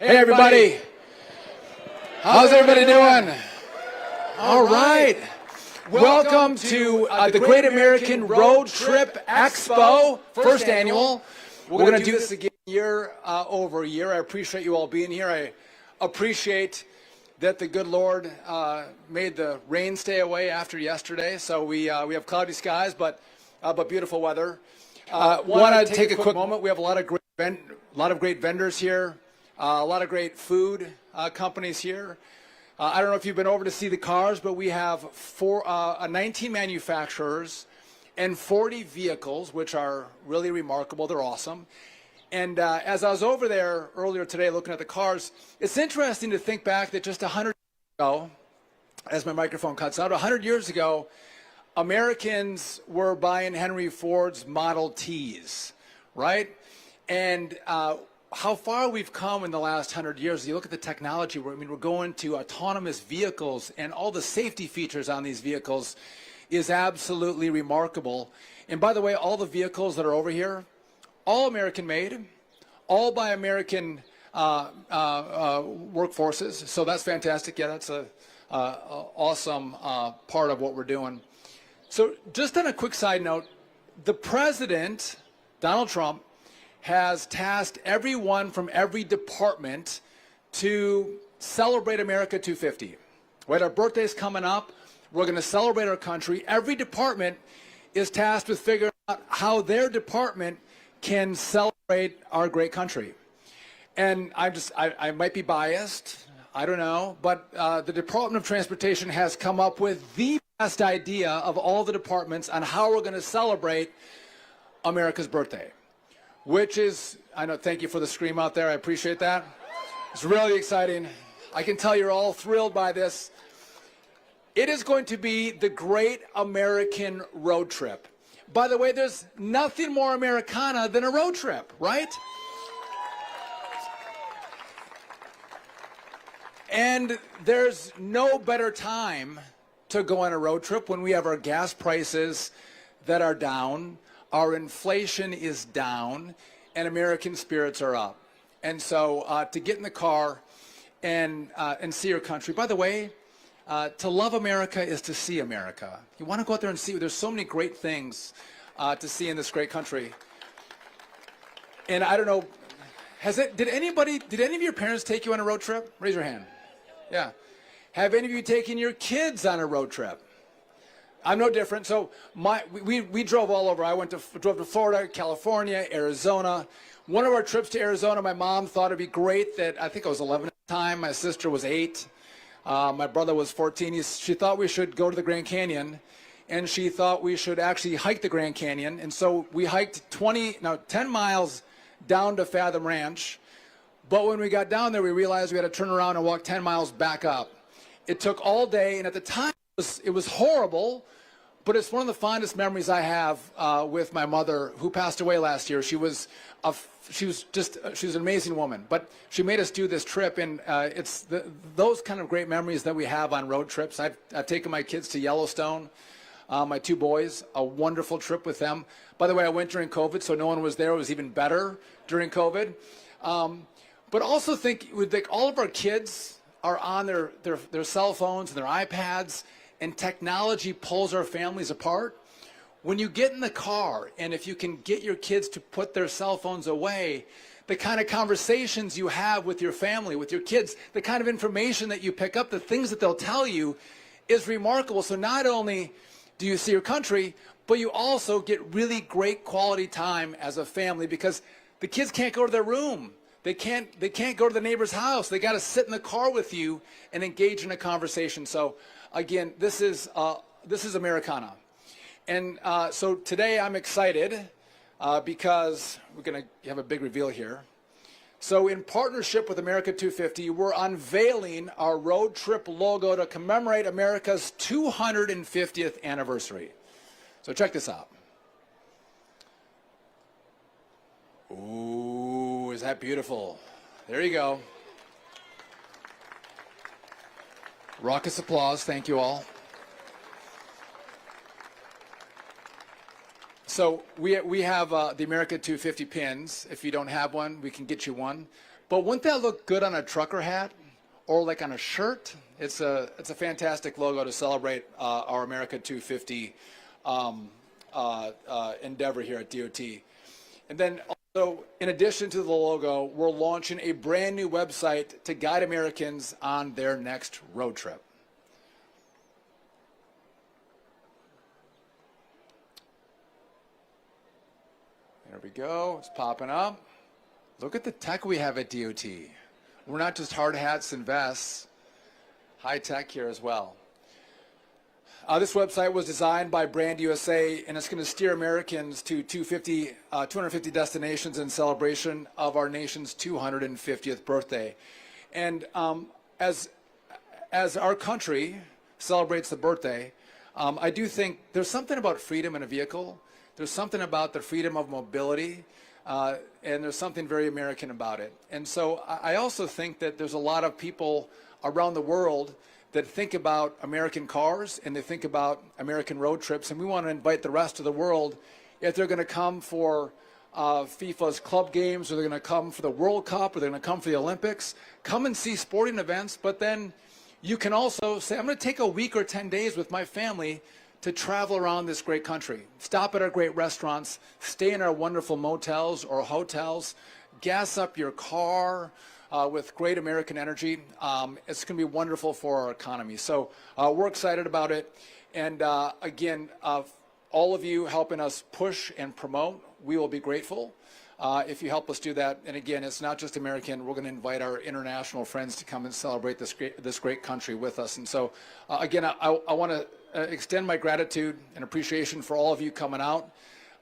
Hey everybody, how's everybody doing? All right, welcome to the Great American Road Trip Expo, first annual. We're going to do this again year over year. I appreciate you all being here. I appreciate that the good Lord made the rain stay away after yesterday, so we have cloudy skies, but beautiful weather. Want to take a quick moment. We have a lot of great vendors here. A lot of great food companies here. I don't know if you've been over to see the cars, but we have 19 manufacturers and 40 vehicles, which are really remarkable. They're awesome. And as I was over there earlier today looking at the cars, it's interesting to think back that just 100 years ago, as my microphone cuts out, 100 years ago, Americans were buying Henry Ford's Model Ts, right? And how far we've come in the last 100 years. You look at the technology, we're going to autonomous vehicles, and all the safety features on these vehicles is absolutely remarkable. And by the way, all the vehicles that are over here, all American made, all by American workforces. So that's fantastic. Yeah, that's a awesome part of what we're doing. So just on a quick side note, the president, Donald Trump, has tasked everyone from every department to celebrate America 250. Right, our birthday's coming up. We're going to celebrate our country. Every department is tasked with figuring out how their department can celebrate our great country. And I might be biased, I don't know, but the Department of Transportation has come up with the best idea of all the departments on how we're going to celebrate America's birthday. Which is, I know, thank you for the scream out there. I appreciate that. It's really exciting. I can tell you're all thrilled by this. It is going to be the Great American Road Trip. By the way, there's nothing more Americana than a road trip, right? And there's no better time to go on a road trip when we have our gas prices that are down, our inflation is down, and American spirits are up. And so to get in the car and see your country. By the way, to love America is to see America. You want to go out there and see. There's so many great things to see in this great country. And I don't know, did any of your parents take you on a road trip? Raise your hand. Yeah. Have any of you taken your kids on a road trip? I'm no different. So we drove all over. I drove to Florida, California, Arizona. One of our trips to Arizona, my mom thought it'd be great that, I think I was 11 at the time. My sister was 8. My brother was 14. She thought we should go to the Grand Canyon, and she thought we should actually hike the Grand Canyon. And so we hiked 10 miles down to Fathom Ranch. But when we got down there, we realized we had to turn around and walk 10 miles back up. It took all day, and at the time, it was horrible, but it's one of the fondest memories I have with my mother, who passed away last year. She was an amazing woman, but she made us do this trip, and it's those kind of great memories that we have on road trips. I've taken my kids to Yellowstone, my 2 boys, a wonderful trip with them. By the way, I went during COVID, so no one was there. It was even better during COVID. But also think all of our kids are on their cell phones and their iPads, and technology pulls our families apart. When you get in the car, and if you can get your kids to put their cell phones away, the kind of conversations you have with your family, with your kids, the kind of information that you pick up, the things that they'll tell you is remarkable. So not only do you see your country, but you also get really great quality time as a family, because the kids can't go to their room. They can't go to the neighbor's house. They got to sit in the car with you and engage in a conversation. So again, this is Americana. And so today I'm excited because we're going to have a big reveal here. So in partnership with America 250, we're unveiling our road trip logo to commemorate America's 250th anniversary. So check this out. Ooh, is that beautiful? There you go. Raucous applause. Thank you all. So we have the America 250 pins. If you don't have one, we can get you one. But wouldn't that look good on a trucker hat or like on a shirt? It's a fantastic logo to celebrate our America 250 endeavor here at DOT. And then also, in addition to the logo, we're launching a brand new website to guide Americans on their next road trip. There we go. It's popping up. Look at the tech we have at DOT. We're not just hard hats and vests. High tech here as well. This website was designed by Brand USA, and it's going to steer Americans to 250 destinations in celebration of our nation's 250th birthday. And as our country celebrates the birthday, I do think there's something about freedom in a vehicle. There's something about the freedom of mobility, and there's something very American about it. And so I also think that there's a lot of people around the world that think about American cars and they think about American road trips, and we want to invite the rest of the world, if they're going to come for FIFA's club games, or they're going to come for the World Cup, or they're going to come for the Olympics, come and see sporting events, but then you can also say, I'm going to take a week or 10 days with my family to travel around this great country. Stop at our great restaurants, stay in our wonderful motels or hotels, gas up your car with great American energy. It's going to be wonderful for our economy. So we're excited about it. And again, all of you helping us push and promote, we will be grateful if you help us do that. And again, it's not just American. We're going to invite our international friends to come and celebrate this great country with us. And so again, I want to extend my gratitude and appreciation for all of you coming out.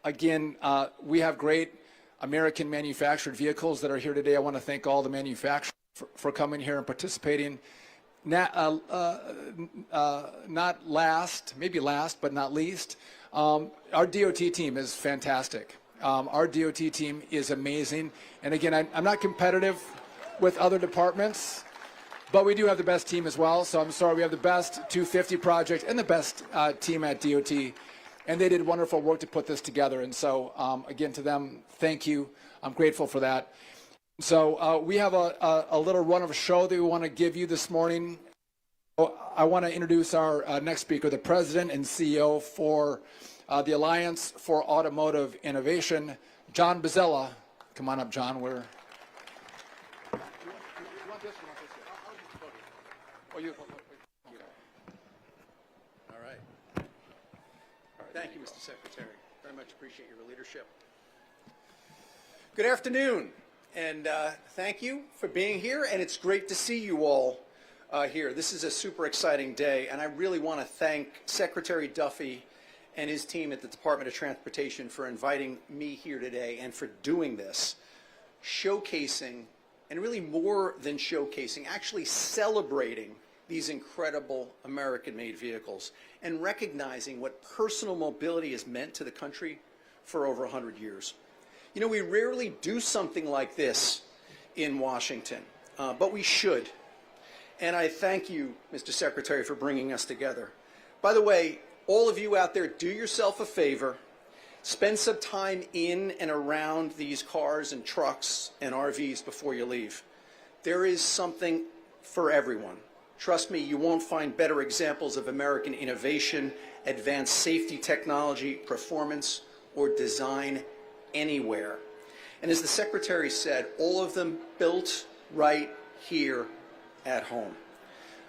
Again, we have great American manufactured vehicles that are here today. I want to thank all the manufacturers for coming here and participating. Not last, maybe last, but not least, our DOT team is fantastic. Our DOT team is amazing. And again, I'm not competitive with other departments, but we do have the best team as well. So I'm sorry, we have the best 250 project and the best team at DOT. And they did wonderful work to put this together. And so, again, to them, thank you. I'm grateful for that. So we have a little run of a show that we want to give you this morning. I want to introduce our next speaker, the president and CEO for the Alliance for Automotive Innovation, John Bozzella. Come on up, John. We're... Thank you, Mr. Secretary. Very much appreciate your leadership. Good afternoon, and thank you for being here, and it's great to see you all here. This is a super exciting day, and I really want to thank Secretary Duffy and his team at the Department of Transportation for inviting me here today and for doing this, showcasing, and really more than showcasing, actually celebrating these incredible American-made vehicles and recognizing what personal mobility has meant to the country for over 100 years. You know, we rarely do something like this in Washington, but we should. And I thank you, Mr. Secretary, for bringing us together. By the way, all of you out there, do yourself a favor. Spend some time in and around these cars and trucks and RVs before you leave. There is something for everyone. Trust me, you won't find better examples of American innovation, advanced safety technology, performance, or design anywhere. And as the Secretary said, all of them built right here at home.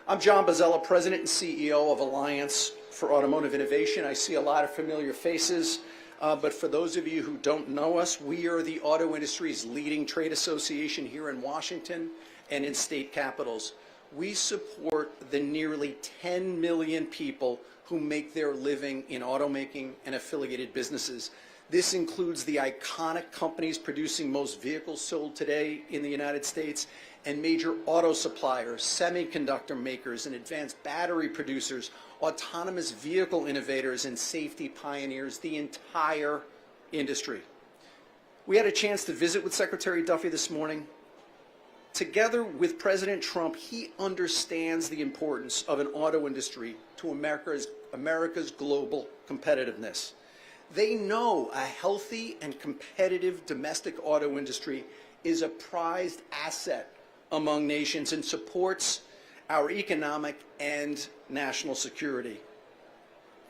I'm John Bozzella, President and CEO of Alliance for Automotive Innovation. I see a lot of familiar faces, but for those of you who don't know us, we are the auto industry's leading trade association here in Washington and in state capitals. We support the nearly 10 million people who make their living in automaking and affiliated businesses. This includes the iconic companies producing most vehicles sold today in the United States and major auto suppliers, semiconductor makers, and advanced battery producers, autonomous vehicle innovators, and safety pioneers, the entire industry. We had a chance to visit with Secretary Duffy this morning. Together with President Trump, he understands the importance of an auto industry to America's global competitiveness. They know a healthy and competitive domestic auto industry is a prized asset among nations and supports our economic and national security.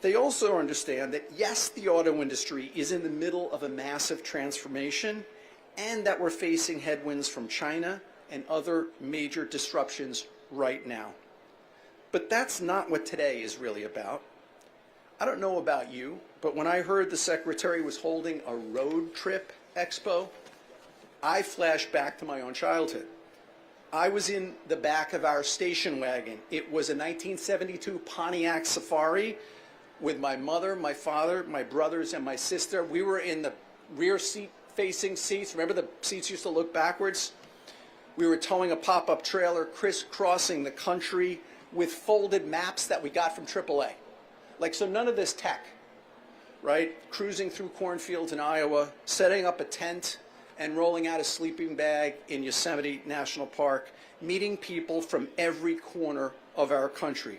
They also understand that, yes, the auto industry is in the middle of a massive transformation and that we're facing headwinds from China and other major disruptions right now. But that's not what today is really about. I don't know about you, but when I heard the Secretary was holding a road trip expo, I flashed back to my own childhood. I was in the back of our station wagon. It was a 1972 Pontiac Safari with my mother, my father, my brothers, and my sister. We were in the rear seat facing seats. Remember the seats used to look backwards? We were towing a pop-up trailer, crisscrossing the country with folded maps that we got from AAA. Like, so none of this tech, right? Cruising through cornfields in Iowa, setting up a tent and rolling out a sleeping bag in Yosemite National Park, meeting people from every corner of our country.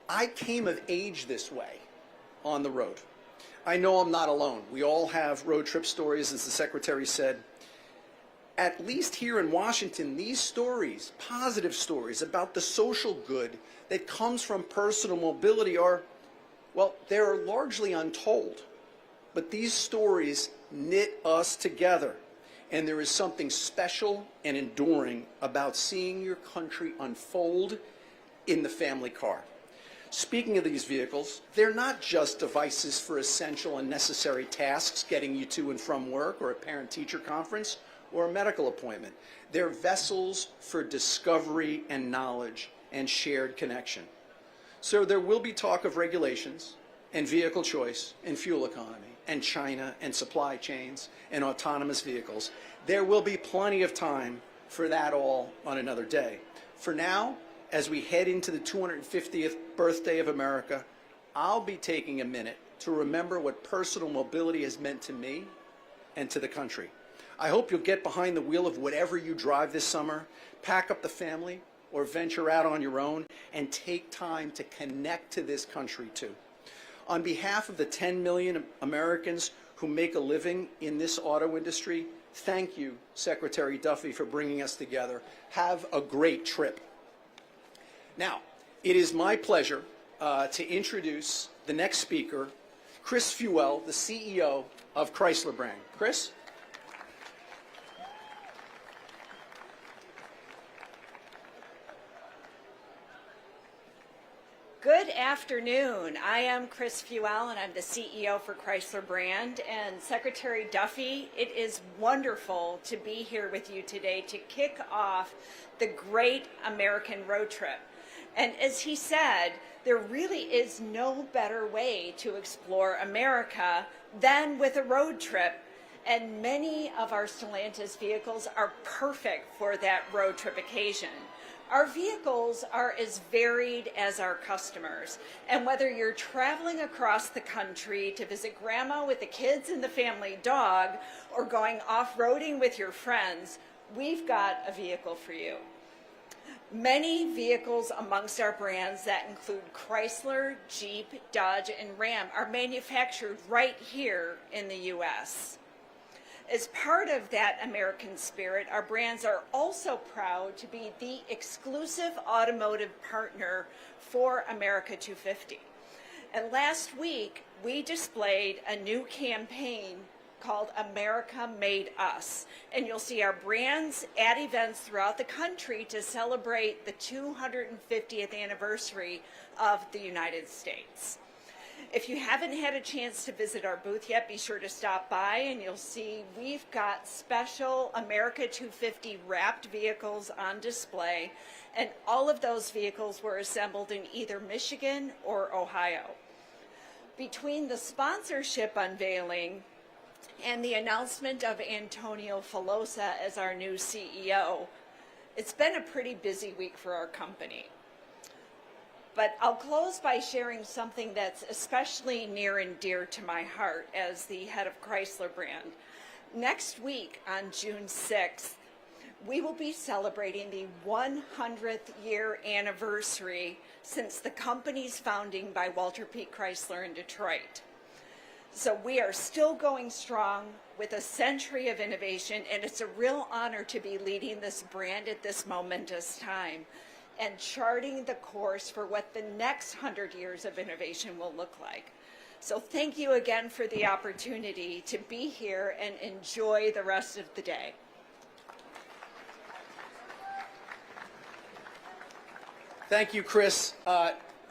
I came of age this way on the road. I know I'm not alone. We all have road trip stories, as the Secretary said. At least here in Washington, these stories, positive stories about the social good that comes from personal mobility are, well, they're largely untold. But these stories knit us together. And there is something special and enduring about seeing your country unfold in the family car. Speaking of these vehicles, they're not just devices for essential and necessary tasks, getting you to and from work or a parent-teacher conference or a medical appointment. They're vessels for discovery and knowledge and shared connection. So there will be talk of regulations and vehicle choice and fuel economy and China and supply chains and autonomous vehicles. There will be plenty of time for that all on another day. For now, as we head into the 250th birthday of America, I'll be taking a minute to remember what personal mobility has meant to me and to the country. I hope you'll get behind the wheel of whatever you drive this summer, pack up the family, or venture out on your own, and take time to connect to this country too. On behalf of the 10 million Americans who make a living in this auto industry, thank you, Secretary Duffy, for bringing us together. Have a great trip. Now, it is my pleasure to introduce the next speaker, Chris Fuel, the CEO of Chrysler Brand. Chris? Good afternoon. I am Chris Fuel, and I'm the CEO for Chrysler Brand. And Secretary Duffy, it is wonderful to be here with you today to kick off the great American road trip. And as he said, there really is no better way to explore America than with a road trip. And many of our Stellantis vehicles are perfect for that road trip occasion. Our vehicles are as varied as our customers, and whether you're traveling across the country to visit grandma with the kids and the family dog, or going off-roading with your friends, we've got a vehicle for you. Many vehicles amongst our brands that include Chrysler, Jeep, Dodge, and Ram are manufactured right here in the U.S. As part of that American spirit, our brands are also proud to be the exclusive automotive partner for America 250. And last week, we displayed a new campaign called America Made Us. And you'll see our brands at events throughout the country to celebrate the 250th anniversary of the United States. If you haven't had a chance to visit our booth yet, be sure to stop by and you'll see we've got special America 250 wrapped vehicles on display, and all of those vehicles were assembled in either Michigan or Ohio. Between the sponsorship unveiling and the announcement of Antonio Filosa as our new CEO, it's been a pretty busy week for our company. But I'll close by sharing something that's especially near and dear to my heart as the head of Chrysler Brand. Next week, on June 6th, we will be celebrating the 100th year anniversary since the company's founding by Walter P. Chrysler in Detroit. So we are still going strong. with a century of innovation, and it's a real honor to be leading this brand at this momentous time and charting the course for what the next 100 years of innovation will look like. So thank you again for the opportunity to be here and enjoy the rest of the day. Thank you, Chris.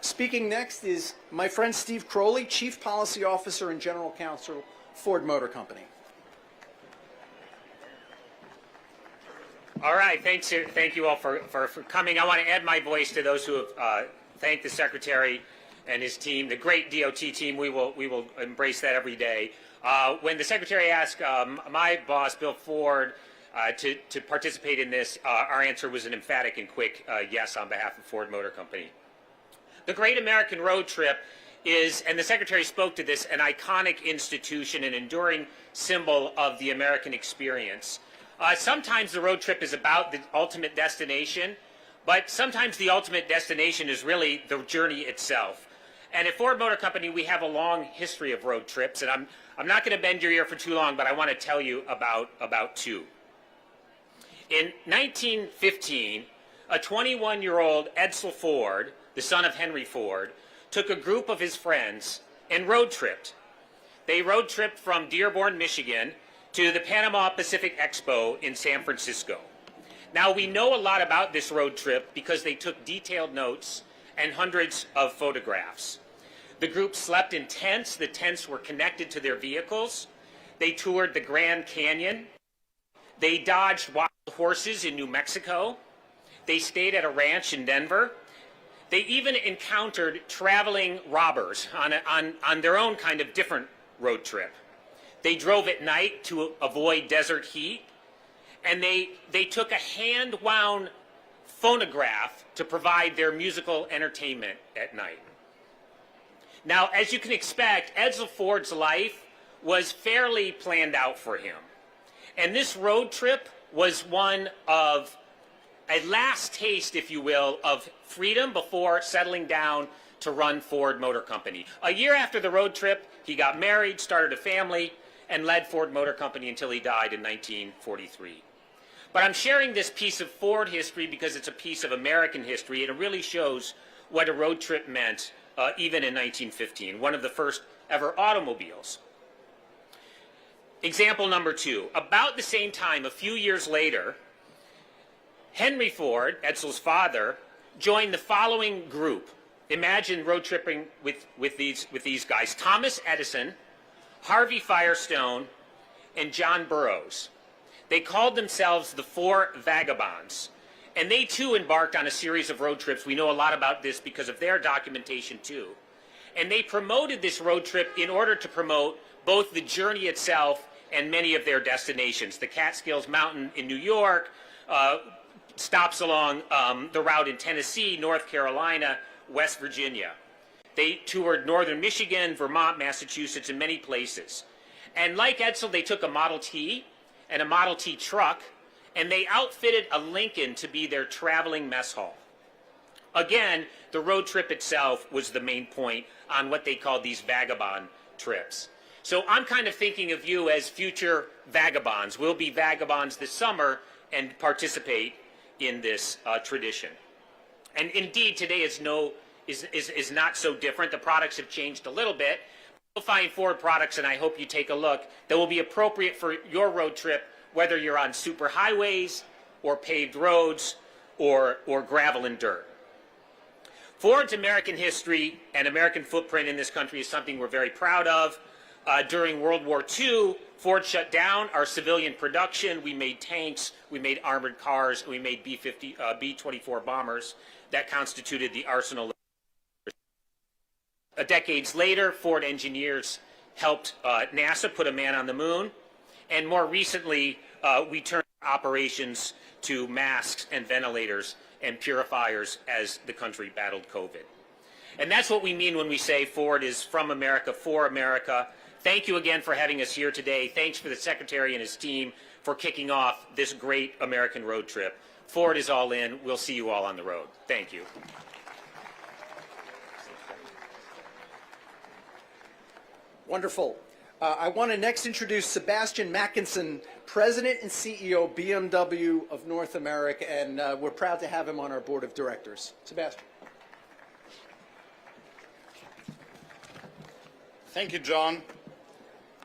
Speaking next is my friend Steve Crowley, Chief Policy Officer and General Counsel, Ford Motor Company. All right, thanks. Thank you all for coming. I want to add my voice to those who have thanked the Secretary and his team, the great DOT team. We will embrace that every day. When the Secretary asked my boss, Bill Ford, to participate in this, our answer was an emphatic and quick yes on behalf of Ford Motor Company. The Great American Road Trip is, and the Secretary spoke to this, an iconic institution, an enduring symbol of the American experience. Sometimes the road trip is about the ultimate destination, but sometimes the ultimate destination is really the journey itself. And at Ford Motor Company, we have a long history of road trips, and I'm not going to bend your ear for too long, but I want to tell you about two. In 1915, a 21-year-old Edsel Ford, the son of Henry Ford, took a group of his friends and road tripped. They road tripped from Dearborn, Michigan, to the Panama Pacific Expo in San Francisco. Now, we know a lot about this road trip because they took detailed notes and hundreds of photographs. The group slept in tents. The tents were connected to their vehicles. They toured the Grand Canyon. They dodged wild horses in New Mexico. They stayed at a ranch in Denver. They even encountered traveling robbers on their own kind of different road trip. They drove at night to avoid desert heat, and they took a hand-wound phonograph to provide their musical entertainment at night. Now, as you can expect, Edsel Ford's life was fairly planned out for him. And this road trip was one of a last taste, if you will, of freedom before settling down to run Ford Motor Company. A year after the road trip, he got married, started a family, and led Ford Motor Company until he died in 1943. But I'm sharing this piece of Ford history because it's a piece of American history, and it really shows what a road trip meant even in 1915, one of the first ever automobiles. Example number two. About the same time, a few years later, Henry Ford, Edsel's father, joined the following group. Imagine road tripping with these guys: Thomas Edison, Harvey Firestone, and John Burroughs. They called themselves the Four Vagabonds, and they too embarked on a series of road trips. We know a lot about this because of their documentation too. And they promoted this road trip in order to promote both the journey itself and many of their destinations. The Catskills Mountain in New York, stops along the route in Tennessee, North Carolina, West Virginia. They toured northern Michigan, Vermont, Massachusetts, and many places. And like Edsel, they took a Model T and a Model T truck, and they outfitted a Lincoln to be their traveling mess hall. Again, the road trip itself was the main point on what they called these vagabond trips. So I'm kind of thinking of you as future vagabonds. We'll be vagabonds this summer and participate in this tradition. And indeed, today is not so different. The products have changed a little bit. You'll find Ford products, and I hope you take a look, that will be appropriate for your road trip, whether you're on super highways or paved roads or gravel and dirt. Ford's American history and American footprint in this country is something we're very proud of. During World War II, Ford shut down our civilian production. We made tanks, we made armored cars, and we made B-24 bombers that constituted the arsenal. Decades later, Ford engineers helped NASA put a man on the moon, and more recently, we turned operations to masks and ventilators and purifiers as the country battled COVID. And that's what we mean when we say Ford is from America, for America. Thank you again for having us here today. Thanks for the Secretary and his team for kicking off this great American road trip. Ford is all in. We'll see you all on the road. Thank you. Wonderful. I want to next introduce Sebastian Mackinson, President and CEO BMW of North America, and we're proud to have him on our board of directors. Sebastian. Thank you, John.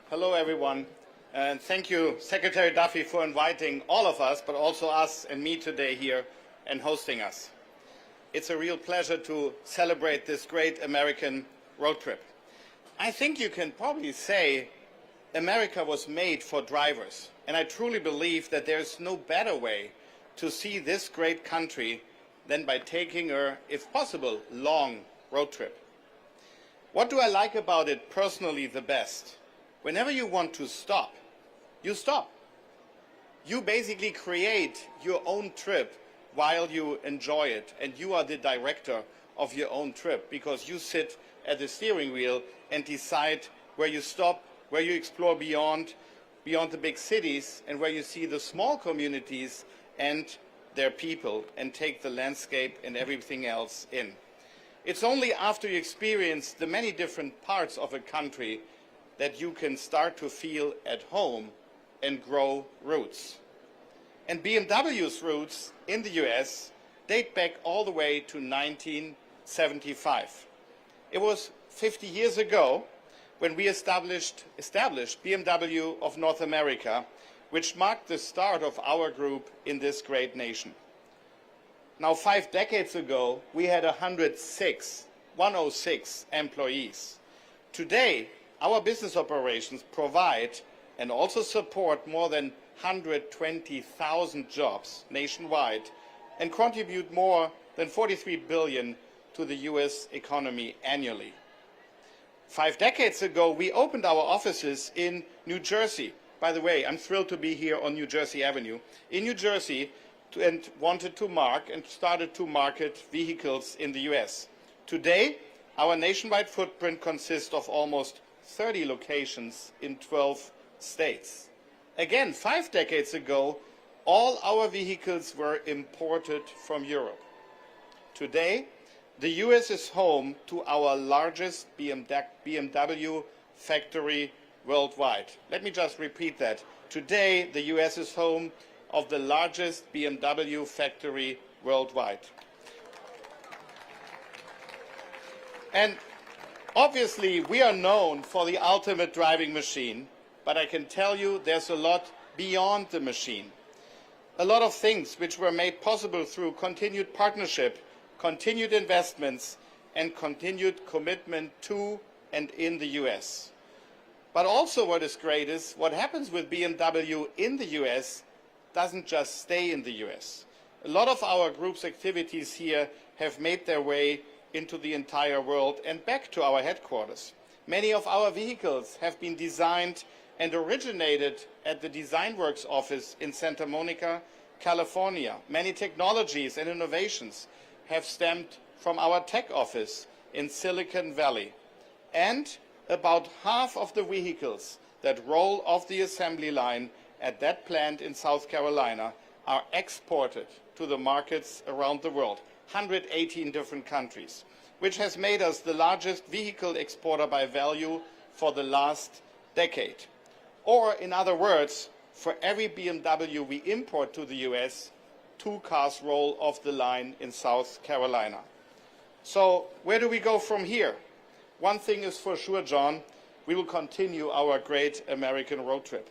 Hello, everyone. And thank you, Secretary Duffy, for inviting all of us, but also us and me today here and hosting us. It's a real pleasure to celebrate this great American road trip. I think you can probably say America was made for drivers. And I truly believe that there's no better way to see this great country than by taking a, if possible, long road trip. What do I like about it personally the best? Whenever you want to stop, you stop. You basically create your own trip while you enjoy it, and you are the director of your own trip because you sit at the steering wheel and decide where you stop, where you explore beyond the big cities, and where you see the small communities and their people and take the landscape and everything else in. It's only after you experience the many different parts of a country that you can start to feel at home and grow roots. And BMW's roots in the US date back all the way to 1975. It was 50 years ago when we established BMW of North America, which marked the start of our group in this great nation. Now, 5 decades ago, we had 106 employees. Today, our business operations provide and also support more than 120,000 jobs nationwide and contribute more than $43 billion to the US economy annually. 5 decades ago, we opened our offices in New Jersey. By the way, I'm thrilled to be here on New Jersey Avenue. In New Jersey, and wanted to started to market vehicles in the US. Today, our nationwide footprint consists of almost 30 locations in 12 states. Again, 5 decades ago, all our vehicles were imported from Europe. Today, the US is home to our largest BMW factory worldwide. Let me just repeat that. Today, the US is home of the largest BMW factory worldwide. And obviously, we are known for the ultimate driving machine, but I can tell you there's a lot beyond the machine. A lot of things which were made possible through continued partnership, continued investments, and continued commitment to and in the US. But also what is great is what happens with BMW in the US doesn't just stay in the US. A lot of our group's activities here have made their way into the entire world and back to our headquarters. Many of our vehicles have been designed and originated at the Design Works office in Santa Monica, California. Many technologies and innovations have stemmed from our tech office in Silicon Valley. And about half of the vehicles that roll off the assembly line at that plant in South Carolina are exported to the markets around the world, 118 different countries, which has made us the largest vehicle exporter by value for the last decade. Or, in other words, for every BMW we import to the US, 2 cars roll off the line in South Carolina. So where do we go from here? One thing is for sure, John, we will continue our great American road trip.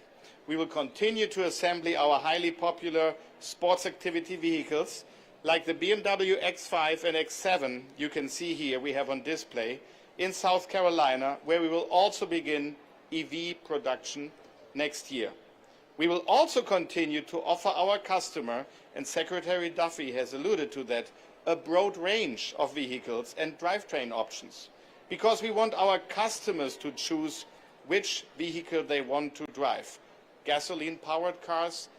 We will continue to assemble our highly popular sports activity vehicles like the BMW X5 and X7 you can see here we have on display in South Carolina, where we will also begin EV production next year. We will also continue to offer our customer, and Secretary Duffy has alluded to that, a broad range of vehicles and drivetrain options, because we want our customers to choose which vehicle they want to drive. Gasoline-powered cars,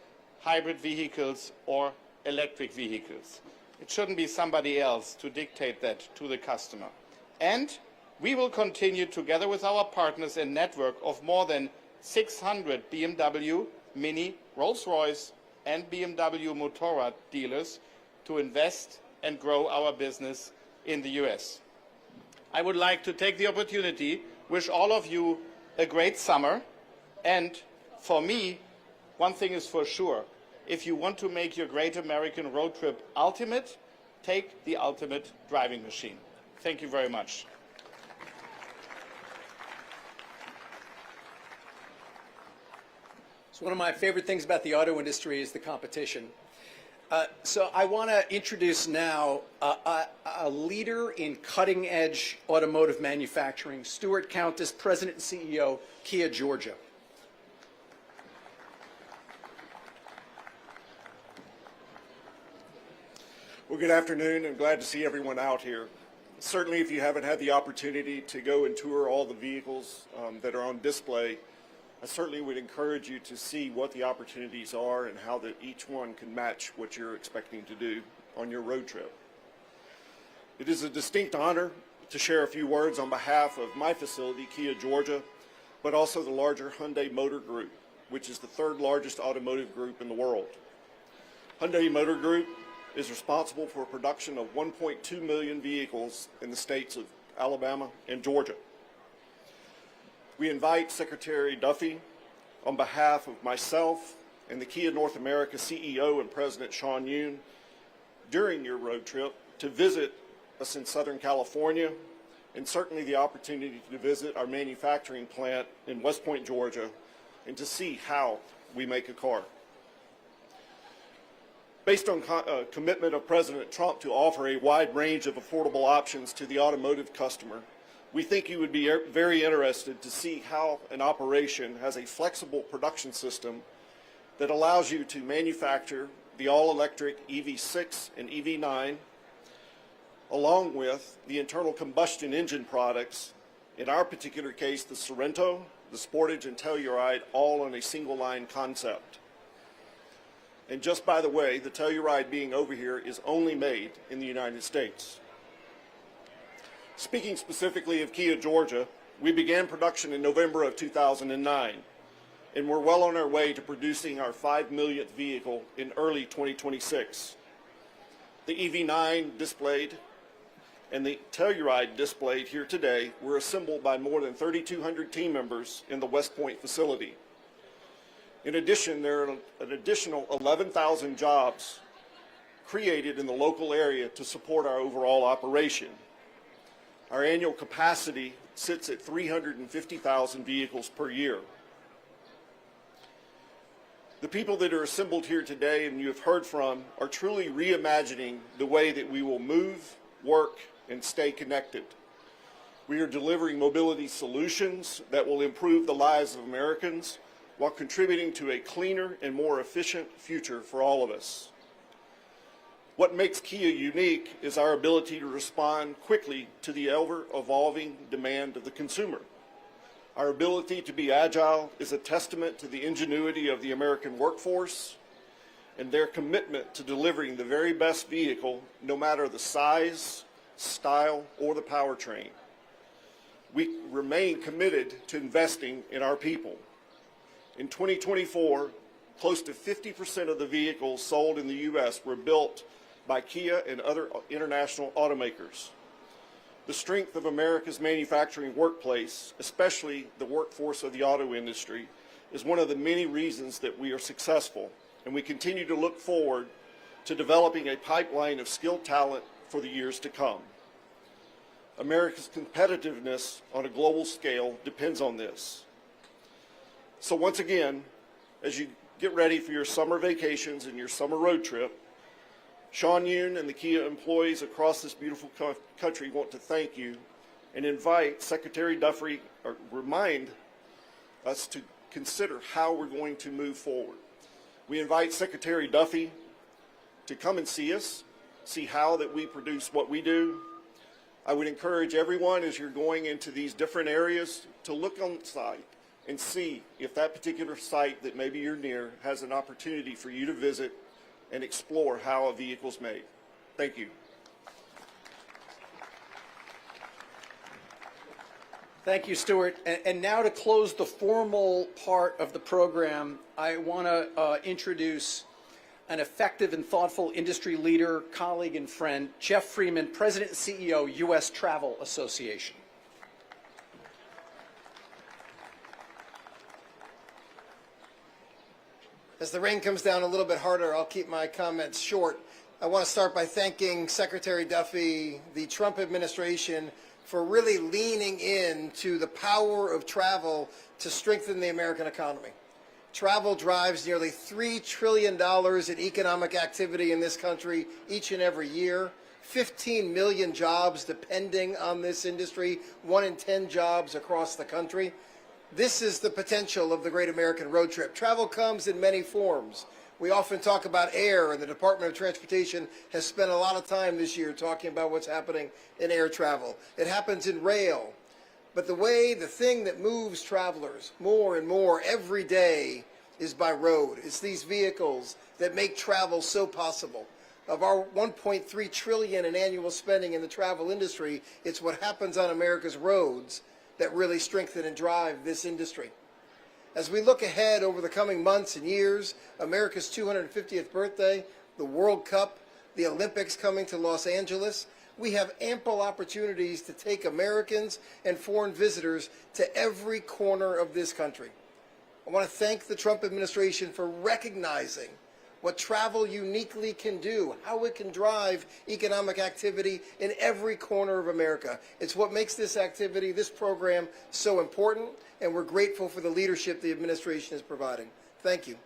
hybrid vehicles, or electric vehicles. It shouldn't be somebody else to dictate that to the customer. And we will continue together with our partners and network of more than 600 BMW, Mini, Rolls-Royce, and BMW Motorrad dealers to invest and grow our business in the US. I would like to take the opportunity, wish all of you a great summer. And for me, one thing is for sure. If you want to make your great American road trip ultimate, take the ultimate driving machine. Thank you very much. So one of my favorite things about the auto industry is the competition. So I want to introduce now a leader in cutting-edge automotive manufacturing, Stuart Countess, President and CEO, Kia Georgia. Well, good afternoon, and glad to see everyone out here. Certainly, if you haven't had the opportunity to go and tour all the vehicles that are on display, I certainly would encourage you to see what the opportunities are and how that each one can match what you're expecting to do on your road trip. It is a distinct honor to share a few words on behalf of my facility, Kia Georgia, but also the larger Hyundai Motor Group, which is the third largest automotive group in the world. Hyundai Motor Group is responsible for production of 1.2 million vehicles in the states of Alabama and Georgia. We invite Secretary Duffy, on behalf of myself and the Kia North America CEO and President Sean Yoon, during your road trip to visit us in Southern California, and certainly the opportunity to visit our manufacturing plant in West Point, Georgia, and to see how we make a car. Based on commitment of President Trump to offer a wide range of affordable options to the automotive customer, we think you would be very interested to see how an operation has a flexible production system that allows you to manufacture the all-electric EV6 and EV9, along with the internal combustion engine products, in our particular case, the Sorento, the Sportage, and Telluride, all on a single-line concept. And just by the way, the Telluride being over here is only made in the United States. Speaking specifically of Kia Georgia, we began production in November of 2009, and we're well on our way to producing our 5 millionth vehicle in early 2026. The EV9 displayed and the Telluride displayed here today were assembled by more than 3,200 team members in the West Point facility. In addition, there are an additional 11,000 jobs created in the local area to support our overall operation. Our annual capacity sits at 350,000 vehicles per year. The people that are assembled here today and you have heard from are truly reimagining the way that we will move, work, and stay connected. We are delivering mobility solutions that will improve the lives of Americans while contributing to a cleaner and more efficient future for all of us. What makes Kia unique is our ability to respond quickly to the ever-evolving demand of the consumer. Our ability to be agile is a testament to the ingenuity of the American workforce and their commitment to delivering the very best vehicle, no matter the size, style, or the powertrain. We remain committed to investing in our people. In 2024, close to 50% of the vehicles sold in the U.S. were built by Kia and other international automakers. The strength of America's manufacturing workplace, especially the workforce of the auto industry, is one of the many reasons that we are successful, and we continue to look forward to developing a pipeline of skilled talent for the years to come. America's competitiveness on a global scale depends on this. So once again, as you get ready for your summer vacations and your summer road trip, Sean Yoon and the Kia employees across this beautiful country want to thank you and invite Secretary Duffy, or remind us to consider how we're going to move forward. We invite Secretary Duffy to come and see us, see how that we produce what we do. I would encourage everyone as you're going into these different areas to look on the site and see if that particular site that maybe you're near has an opportunity for you to visit and explore how a vehicle's made. Thank you. Thank you, Stuart. And now to close the formal part of the program, I want to introduce an effective and thoughtful industry leader, colleague, and friend, Jeff Freeman, President and CEO, U.S. Travel Association. As the rain comes down a little bit harder, I'll keep my comments short. I want to start by thanking Secretary Duffy, the Trump administration, for really leaning into the power of travel to strengthen the American economy. Travel drives nearly $3 trillion in economic activity in this country each and every year. 15 million jobs depending on this industry, 1 in 10 jobs across the country. This is the potential of the Great American Road Trip. Travel comes in many forms. We often talk about air, and the Department of Transportation has spent a lot of time this year talking about what's happening in air travel. It happens in rail. But the thing that moves travelers more and more every day is by road. It's these vehicles that make travel so possible. Of our $1.3 trillion in annual spending in the travel industry, it's what happens on America's roads that really strengthen and drive this industry. As we look ahead over the coming months and years, America's 250th birthday, the World Cup, the Olympics coming to Los Angeles, we have ample opportunities to take Americans and foreign visitors to every corner of this country. I want to thank the Trump administration for recognizing what travel uniquely can do, how it can drive economic activity in every corner of America. It's what makes this activity, this program, so important, and we're grateful for the leadership the administration is providing. Thank you.